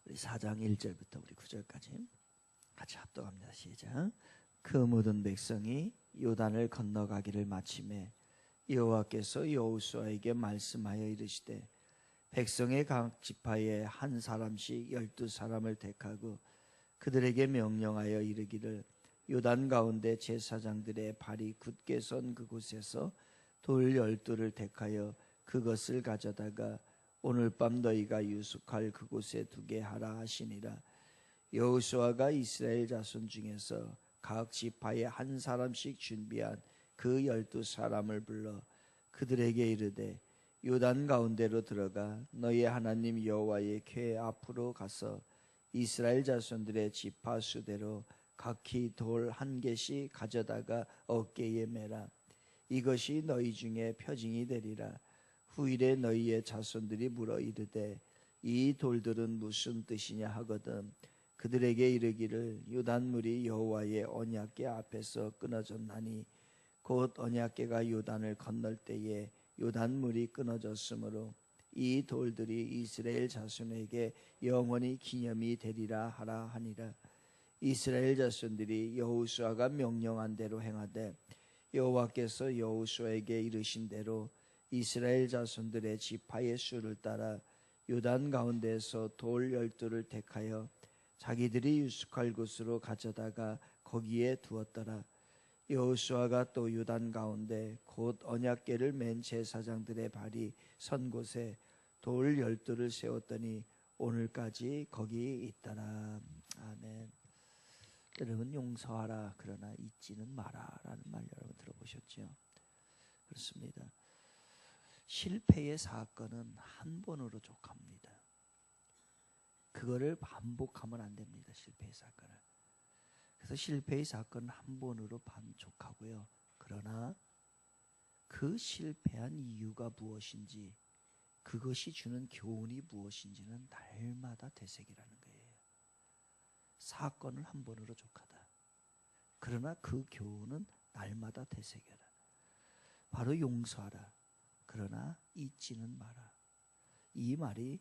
우리 4장 1절부터 우리 9절까지 같이 합독합니다. 시작. 그 모든 백성이 요단을 건너가기를 마침에 여호와께서 여호수아에게 말씀하여 이르시되 백성의 각 지파에 한 사람씩 12사람을 택하고 그들에게 명령하여 이르기를 요단 가운데 제사장들의 발이 굳게 선 그곳에서 돌 12를 택하여 그것을 가져다가 오늘 밤 너희가 유숙할 그곳에 두게 하라 하시니라. 여호수아가 이스라엘 자손 중에서 각 지파에 한 사람씩 준비한 그 12사람을 불러 그들에게 이르되 요단 가운데로 들어가 너희 하나님 여호와의 궤 앞으로 가서 이스라엘 자손들의 지파 수대로 각기 돌 1개씩 가져다가 어깨에 매라. 이것이 너희 중에 표징이 되리라. 후일에 너희의 자손들이 물어 이르되 이 돌들은 무슨 뜻이냐 하거든 그들에게 이르기를 요단물이 여호와의 언약궤 앞에서 끊어졌나니 곧 언약궤가 요단을 건널 때에 요단물이 끊어졌으므로 이 돌들이 이스라엘 자손에게 영원히 기념이 되리라 하라 하니라. 이스라엘 자손들이 여호수아가 명령한 대로 행하되 여호와께서 여호수아에게 이르신 대로 이스라엘 자손들의 지파의 수를 따라 요단 가운데서 돌 12를 택하여 자기들이 유숙할 곳으로 가져다가 거기에 두었더라. 여호수아가 또 요단 가운데 곧 언약궤를 맨 제사장들의 발이 선 곳에 돌 12를 세웠더니 오늘까지 거기 있더라. 아멘. 여러분, 용서하라 그러나 잊지는 마라 라는 말 여러분 들어보셨죠? 그렇습니다. 실패의 사건은 한 번으로 족합니다. 그거를 반복하면 안 됩니다. 실패의 사건을. 그래서 실패의 사건은 한 번으로 반족하고요. 그러나 그 실패한 이유가 무엇인지, 그것이 주는 교훈이 무엇인지는 날마다 되새기라는 거예요. 사건은 한 번으로 족하다. 그러나 그 교훈은 날마다 되새겨라. 바로 용서하라. 그러나 잊지는 마라. 이 말이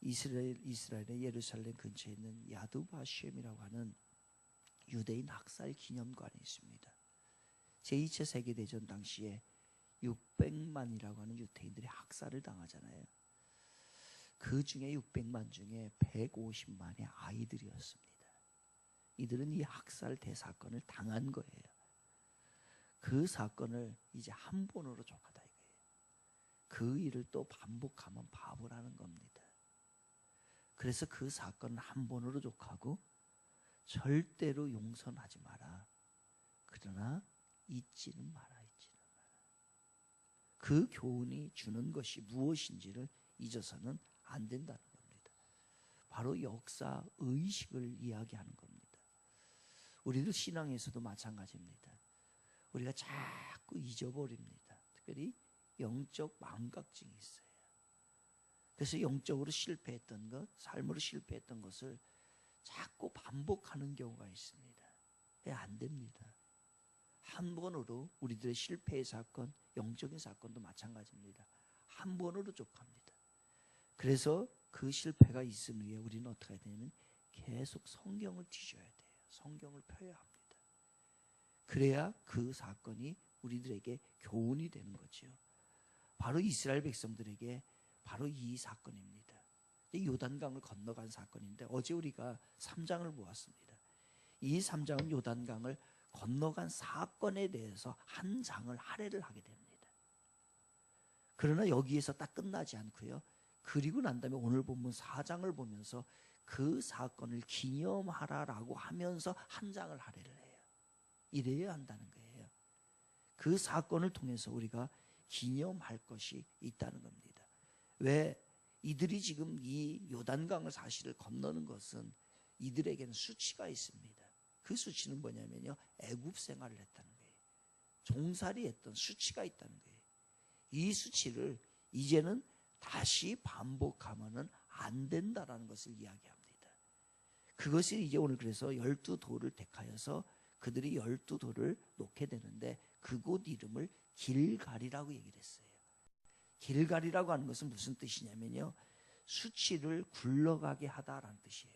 이스라엘의 예루살렘 근처에 있는 야드바셴이라고 하는 유대인 학살 기념관이 있습니다. 제2차 세계대전 당시에 600만이라고 하는 유대인들이 학살을 당하잖아요. 그 중에 600만 중에 150만이 아이들이었습니다. 이들은 이 학살 대사건을 당한 거예요. 그 사건을 이제 한 번으로 족하다 이거예요. 그 일을 또 반복하면 바보라는 겁니다. 그래서 그 사건은 한 번으로 족하고 절대로 용서하지 마라. 그러나 잊지는 마라. 그 교훈이 주는 것이 무엇인지를 잊어서는 안 된다는 겁니다. 바로 역사 의식을 이야기하는 겁니다. 우리들 신앙에서도 마찬가지입니다. 우리가 자꾸 잊어버립니다. 특별히 영적 망각증이 있어요. 그래서 영적으로 실패했던 것, 삶으로 실패했던 것을 자꾸 반복하는 경우가 있습니다. 안 됩니다. 한 번으로 우리들의 실패의 사건, 영적인 사건도 마찬가지입니다. 한 번으로 족합니다. 그래서 그 실패가 있은 후에 우리는 어떻게 해야 되냐면 계속 성경을 뒤져야 돼요. 성경을 펴야 합니다. 그래야 그 사건이 우리들에게 교훈이 되는 거죠. 바로 이스라엘 백성들에게 바로 이 사건입니다. 요단강을 건너간 사건인데 어제 우리가 3장을 보았습니다. 이 3장은 요단강을 건너간 사건에 대해서 한 장을 할애를 하게 됩니다. 그러나 여기에서 딱 끝나지 않고요. 그리고 난 다음에 오늘 본문 4장을 보면서 그 사건을 기념하라라고 하면서 한 장을 할애를 해요. 이래야 한다는 거예요. 그 사건을 통해서 우리가 기념할 것이 있다는 겁니다. 왜? 이들이 지금 이 요단강을 사실을 건너는 것은 이들에게는 수치가 있습니다. 그 수치는 뭐냐면요, 애굽 생활을 했다는 거예요. 종살이 했던 수치가 있다는 거예요. 이 수치를 이제는 다시 반복하면은 안 된다라는 것을 이야기합니다. 그것이 이제 오늘 그래서 12돌을 택하여서 그들이 12돌을 놓게 되는데 그곳 이름을 길갈이라고 얘기를 했어요. 길갈이라고 하는 것은 무슨 뜻이냐면요, 수치를 굴러가게 하다라는 뜻이에요.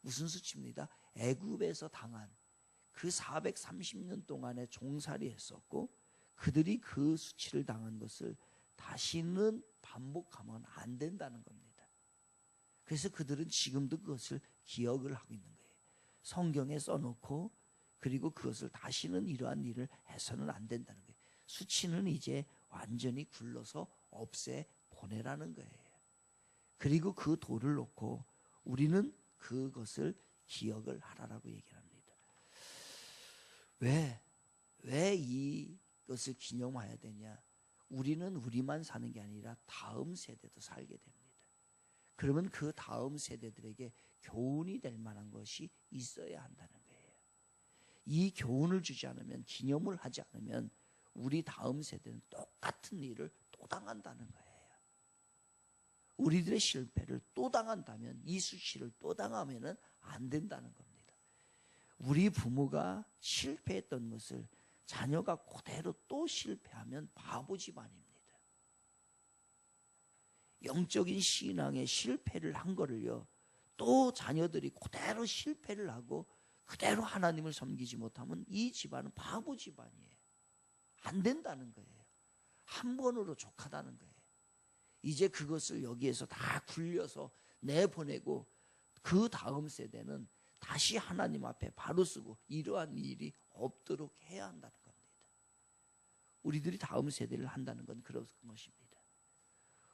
무슨 수치입니다? 애굽에서 당한 그 430년 동안의 종살이 했었고 그들이 그 수치를 당한 것을 다시는 반복하면 안 된다는 겁니다. 그래서 그들은 지금도 그것을 기억을 하고 있는 거예요. 성경에 써놓고 그리고 그것을 다시는 이러한 일을 해서는 안 된다는 거예요. 수치는 이제 완전히 굴러서 없애 보내라는 거예요. 그리고 그 돌을 놓고 우리는 그것을 기억을 하라라고 얘기를 합니다. 왜 이것을 기념해야 되냐? 우리는 우리만 사는 게 아니라 다음 세대도 살게 됩니다. 그러면 그 다음 세대들에게 교훈이 될 만한 것이 있어야 한다는 거예요. 이 교훈을 주지 않으면, 기념을 하지 않으면 우리 다음 세대는 똑같은 일을 또 당한다는 거예요. 우리들의 실패를 또 당한다면, 이 수치를 또 당하면 안 된다는 겁니다. 우리 부모가 실패했던 것을 자녀가 그대로 또 실패하면 바보 집안입니다. 영적인 신앙에 실패를 한 거를요, 또 자녀들이 그대로 실패를 하고 그대로 하나님을 섬기지 못하면 이 집안은 바보 집안이에요. 안 된다는 거예요. 한 번으로 족하다는 거예요. 이제 그것을 여기에서 다 굴려서 내보내고 그 다음 세대는 다시 하나님 앞에 바로 쓰고 이러한 일이 없도록 해야 한다는 겁니다. 우리들이 다음 세대를 한다는 건 그런 것입니다.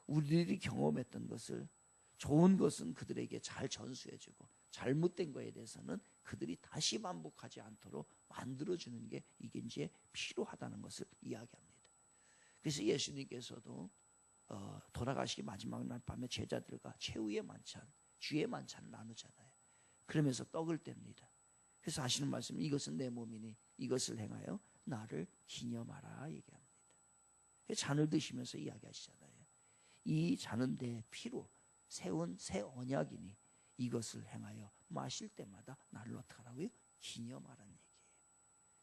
우리들이 경험했던 것을, 좋은 것은 그들에게 잘 전수해주고 잘못된 것에 대해서는 그들이 다시 반복하지 않도록 만들어주는 게 이게 이제 필요하다는 것을 이야기합니다. 그래서 예수님께서도 돌아가시기 마지막 날 밤에 제자들과 최후의 만찬, 주의 만찬을 나누잖아요. 그러면서 떡을 뗍니다. 그래서 하시는 말씀은 이것은 내 몸이니 이것을 행하여 나를 기념하라 얘기합니다. 잔을 드시면서 이야기하시잖아요. 이 잔은 내 피로 세운 새 언약이니 이것을 행하여 마실 때마다 나를 어떻게 하라고요? 기념하라는 얘기예요.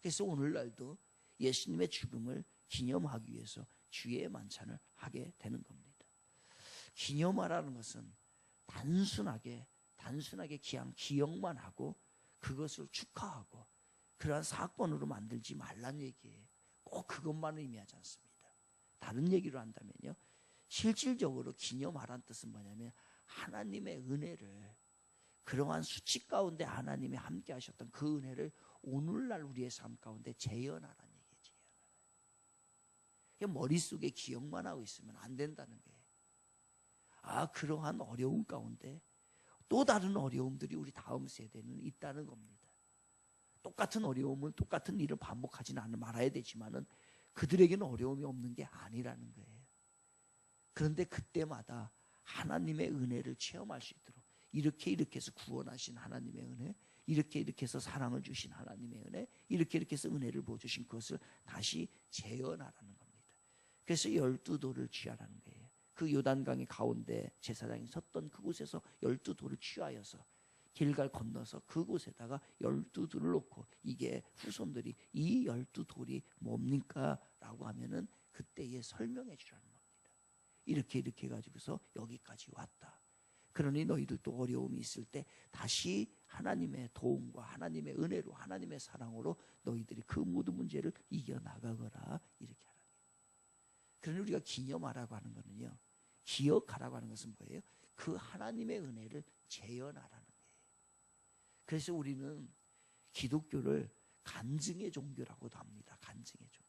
그래서 오늘날도 예수님의 죽음을 기념하기 위해서 주의 만찬을 하게 되는 겁니다. 기념하라는 것은 단순하게 그냥 기억만 하고 그것을 축하하고 그러한 사건으로 만들지 말란 얘기예요. 꼭 그것만 의미하지 않습니다. 다른 얘기로 한다면요, 실질적으로 기념하라는 뜻은 뭐냐면 하나님의 은혜를, 그러한 수치 가운데 하나님이 함께 하셨던 그 은혜를 오늘날 우리의 삶 가운데 재현하라는 얘기죠. 머릿속에 기억만 하고 있으면 안 된다는 거예요. 그러한 어려움 가운데 또 다른 어려움들이 우리 다음 세대는 있다는 겁니다. 똑같은 어려움은 똑같은 일을 반복하지는 말아야 되지만은 그들에게는 어려움이 없는 게 아니라는 거예요. 그런데 그때마다 하나님의 은혜를 체험할 수 있도록 이렇게 해서 구원하신 하나님의 은혜, 이렇게 해서 사랑을 주신 하나님의 은혜, 이렇게 해서 은혜를 보여주신 그것을 다시 재현하라는 겁니다. 그래서 12돌을 취하라는 거예요. 그 요단강의 가운데 제사장이 섰던 그곳에서 12돌을 취하여서 길갈 건너서 그곳에다가 12돌을 놓고, 이게 후손들이 이 12돌이 뭡니까? 라고 하면은 그때에 설명해 주라는 겁니다. 이렇게 해가지고서 여기까지 왔다. 그러니 너희들도 어려움이 있을 때 다시 하나님의 도움과 하나님의 은혜로, 하나님의 사랑으로 너희들이 그 모든 문제를 이겨나가거라. 이렇게 하라는 거예요. 그러니 우리가 기념하라고 하는 거는요, 기억하라고 하는 것은 뭐예요? 그 하나님의 은혜를 재현하라는 거예요. 그래서 우리는 기독교를 간증의 종교라고도 합니다. 간증의 종교.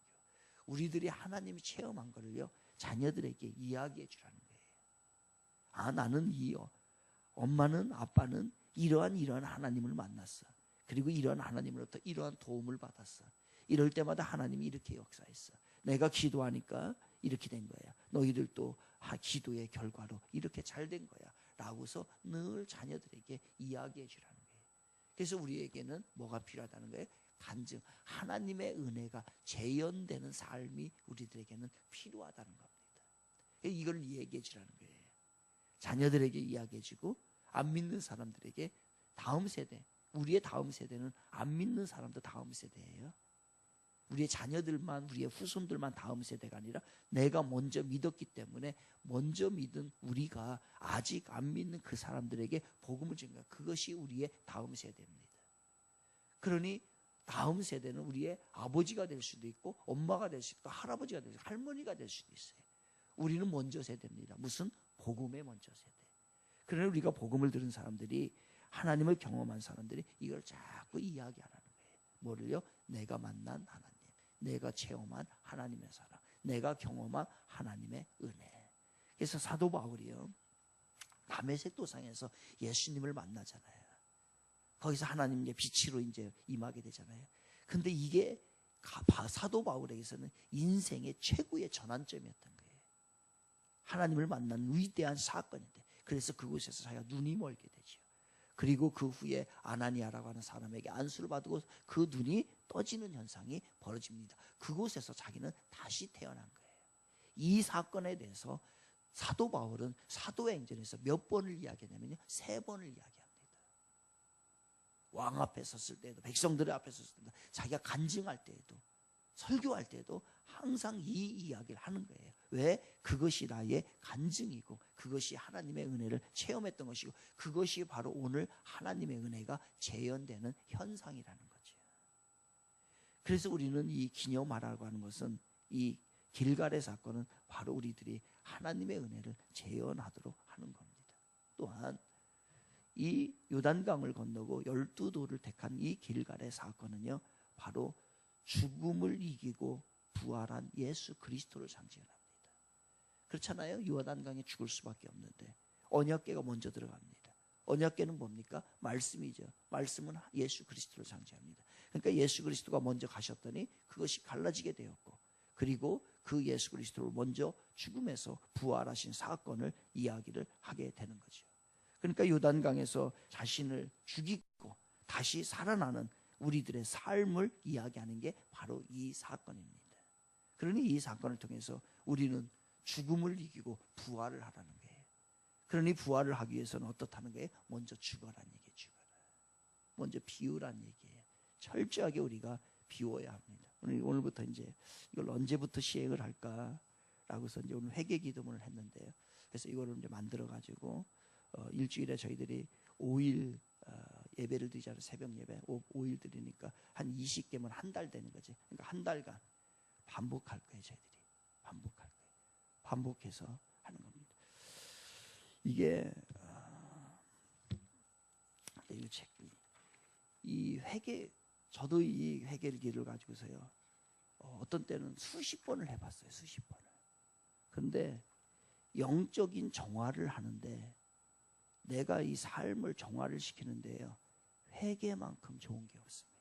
우리들이 하나님이 체험한 거를요, 자녀들에게 이야기해 주라는 거예요. 나는 엄마는, 아빠는 이러한 하나님을 만났어. 그리고 이러한 하나님으로부터 이러한 도움을 받았어. 이럴 때마다 하나님이 이렇게 역사했어. 내가 기도하니까 이렇게 된 거야. 너희들도 기도의 결과로 이렇게 잘 된 거야. 라고서 늘 자녀들에게 이야기해 주라는 거예요. 그래서 우리에게는 뭐가 필요하다는 거예요? 간증, 하나님의 은혜가 재현되는 삶이 우리들에게는 필요하다는 겁니다. 이걸 얘기해 주라는 거예요. 자녀들에게 이야기해 주고, 안 믿는 사람들에게, 다음 세대, 우리의 다음 세대는 안 믿는 사람도 다음 세대예요. 우리의 자녀들만, 우리의 후손들만 다음 세대가 아니라 내가 먼저 믿었기 때문에 먼저 믿은 우리가 아직 안 믿는 그 사람들에게 복음을 전가, 그것이 우리의 다음 세대입니다. 그러니 다음 세대는 우리의 아버지가 될 수도 있고 엄마가 될 수도 있고 할아버지가 될 수도 있고 할머니가 될 수도 있어요. 우리는 먼저 세대입니다. 무슨? 복음의 먼저 세대. 그러나 우리가 복음을 들은 사람들이, 하나님을 경험한 사람들이 이걸 자꾸 이야기 안 하는 거예요. 뭐를요? 내가 만난 하나님, 내가 체험한 하나님의 사랑, 내가 경험한 하나님의 은혜. 그래서 사도 바울이요, 다메섹 도상에서 예수님을 만나잖아요. 거기서 하나님의 빛으로 이제 임하게 되잖아요. 근데 이게 사도 바울에게서는 인생의 최고의 전환점이었던 거예요. 하나님을 만난 위대한 사건인데, 그래서 그곳에서 자기가 눈이 멀게 되죠. 그리고 그 후에 아나니아라고 하는 사람에게 안수를 받고 그 눈이 떠지는 현상이 벌어집니다. 그곳에서 자기는 다시 태어난 거예요. 이 사건에 대해서 사도 바울은 사도행전에서 몇 번을 이야기하냐면요, 3번을 이야기합니다. 왕 앞에 섰을 때에도, 백성들 앞에 섰을 때도, 자기가 간증할 때에도, 설교할 때도 항상 이 이야기를 하는 거예요. 왜? 그것이 나의 간증이고 그것이 하나님의 은혜를 체험했던 것이고 그것이 바로 오늘 하나님의 은혜가 재현되는 현상이라는 거죠. 그래서 우리는 이 기념하라고 하는 것은, 이 길갈의 사건은 바로 우리들이 하나님의 은혜를 재현하도록 하는 겁니다. 또한 이 요단강을 건너고 12도를 택한 이 길갈의 사건은요, 바로 죽음을 이기고 부활한 예수 그리스도를 상징합니다. 그렇잖아요. 요단강에 죽을 수밖에 없는데 언약궤가 먼저 들어갑니다. 언약궤는 뭡니까? 말씀이죠. 말씀은 예수 그리스도를 상징합니다. 그러니까 예수 그리스도가 먼저 가셨더니 그것이 갈라지게 되었고, 그리고 그 예수 그리스도를 먼저 죽음에서 부활하신 사건을 이야기를 하게 되는 거죠. 그러니까 요단강에서 자신을 죽이고 다시 살아나는 우리들의 삶을 이야기하는 게 바로 이 사건입니다. 그러니 이 사건을 통해서 우리는 죽음을 이기고 부활을 하라는 거예요. 그러니 부활을 하기 위해서는 어떻다는 거예요? 먼저 죽어라는 얘기예요. 죽어라. 먼저 비우라는 얘기예요. 철저하게 우리가 비워야 합니다. 오늘부터 이제 이걸 언제부터 시행을 할까라고 해서 이제 오늘 회개 기도문을 했는데요. 그래서 이거를 이제 만들어 가지고 일주일에 저희들이 5일 예배를 드리잖아요. 새벽 예배 5일 드리니까 한 20개면 한 달 되는 거지. 그러니까 한 달간 반복할 거예요. 저희들이 반복할 거예요. 반복해서 하는 겁니다. 이게 이 회개, 저도 이 회개기를 가지고서요, 어떤 때는 수십 번을 해봤어요. 수십 번을. 그런데 영적인 정화를 하는데, 내가 이 삶을 정화를 시키는데요, 회개만큼 좋은 게 없습니다.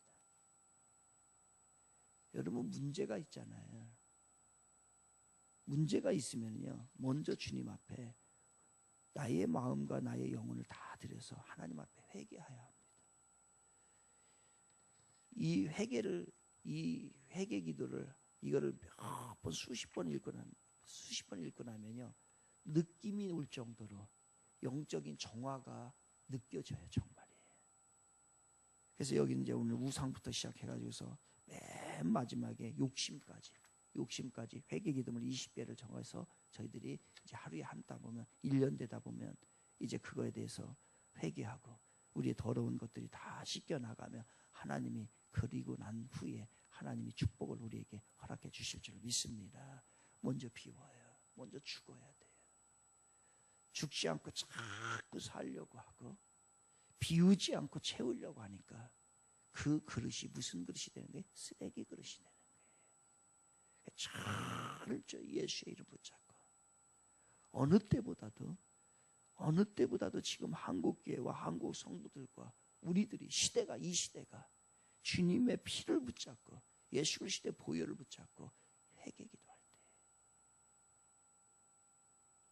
여러분, 문제가 있잖아요. 문제가 있으면요, 먼저 주님 앞에 나의 마음과 나의 영혼을 다 들여서 하나님 앞에 회개해야 합니다. 이 회개 기도를, 이거를 몇 번 수십 번 읽고 나면요, 느낌이 올 정도로 영적인 정화가 느껴져요. 정말이에요. 그래서 여기 이제 오늘 우상부터 시작해가지고서 맨 마지막에 욕심까지 회개 기도를 20배를 정해서 저희들이 이제 하루에 한다 보면 1년 되다 보면 이제 그거에 대해서 회개하고 우리의 더러운 것들이 다 씻겨나가며 하나님이, 그리고 난 후에 하나님이 축복을 우리에게 허락해 주실 줄 믿습니다. 먼저 비워요. 먼저 죽어야 돼요. 죽지 않고 자꾸 살려고 하고 비우지 않고 채우려고 하니까 그 그릇이 무슨 그릇이 되는 거예요? 쓰레기 그릇이 되는 거예요. 철저히 예수의 이름 붙잡고 어느 때보다도 지금 한국교회와 한국 성도들과 우리들이 이 시대가 주님의 피를 붙잡고 예수 그리스도의 보혈을 붙잡고 회개 기도할 때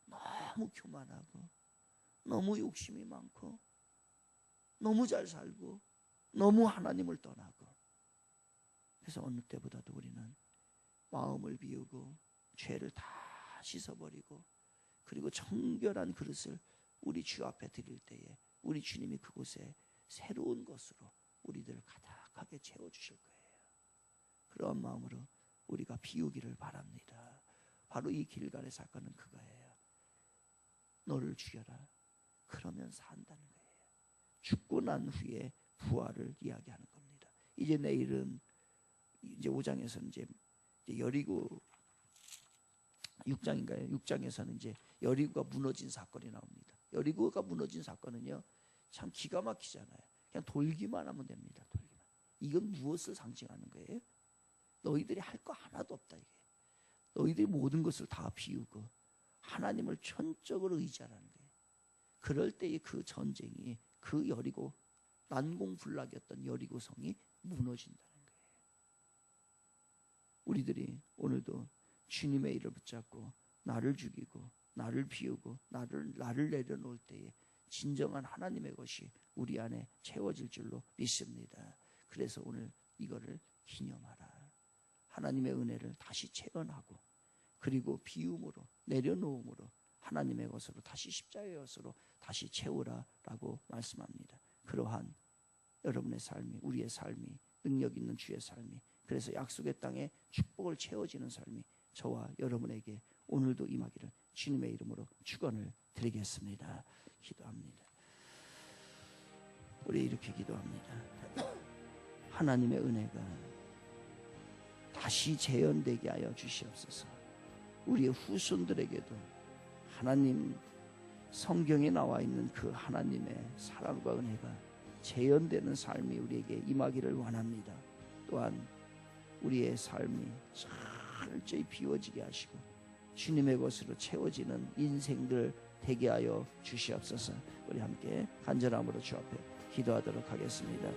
너무 교만하고 너무 욕심이 많고 너무 잘 살고 너무 하나님을 떠나고, 그래서 어느 때보다도 우리는 마음을 비우고 죄를 다 씻어버리고 그리고 정결한 그릇을 우리 주 앞에 드릴 때에 우리 주님이 그곳에 새로운 것으로 우리들을 가득하게 채워주실 거예요. 그런 마음으로 우리가 비우기를 바랍니다. 바로 이 길갈의 사건은 그거예요. 너를 죽여라. 그러면 산다는 거예요. 죽고 난 후에 부활을 이야기하는 겁니다. 이제 내일은 이제 5장에서는 이제 여리고 6장인가요? 6장에서는 이제 여리고가 무너진 사건이 나옵니다. 여리고가 무너진 사건은요, 참 기가 막히잖아요. 그냥 돌기만 하면 됩니다. 돌기만. 이건 무엇을 상징하는 거예요? 너희들이 할 거 하나도 없다 이게. 너희들이 모든 것을 다 비우고 하나님을 전적으로 의지하라는 거예요. 그럴 때의 그 전쟁이, 그 여리고 난공불락이었던 여리고 성이 무너진다는 거예요. 우리들이 오늘도 주님의 일을 붙잡고 나를 죽이고 나를 비우고 나를 내려놓을 때에 진정한 하나님의 것이 우리 안에 채워질 줄로 믿습니다. 그래서 오늘 이거를 기념하라. 하나님의 은혜를 다시 체험하고, 그리고 비움으로 내려놓음으로 하나님의 것으로 다시 십자가의 것으로 다시 채우라라고 말씀합니다. 그러한 여러분의 삶이, 우리의 삶이, 능력 있는 주의 삶이, 그래서 약속의 땅에 축복을 채워지는 삶이 저와 여러분에게 오늘도 임하기를 주님의 이름으로 축원을 드리겠습니다. 기도합니다. 우리 이렇게 기도합니다. 하나님의 은혜가 다시 재현되게 하여 주시옵소서. 우리의 후손들에게도 하나님 성경에 나와 있는 그 하나님의 사랑과 은혜가 재현되는 삶이 우리에게 임하기를 원합니다. 또한 우리의 삶이 철저히 비워지게 하시고 주님의 것으로 채워지는 인생들 되게 하여 주시옵소서. 우리 함께 간절함으로 주 앞에 기도하도록 하겠습니다.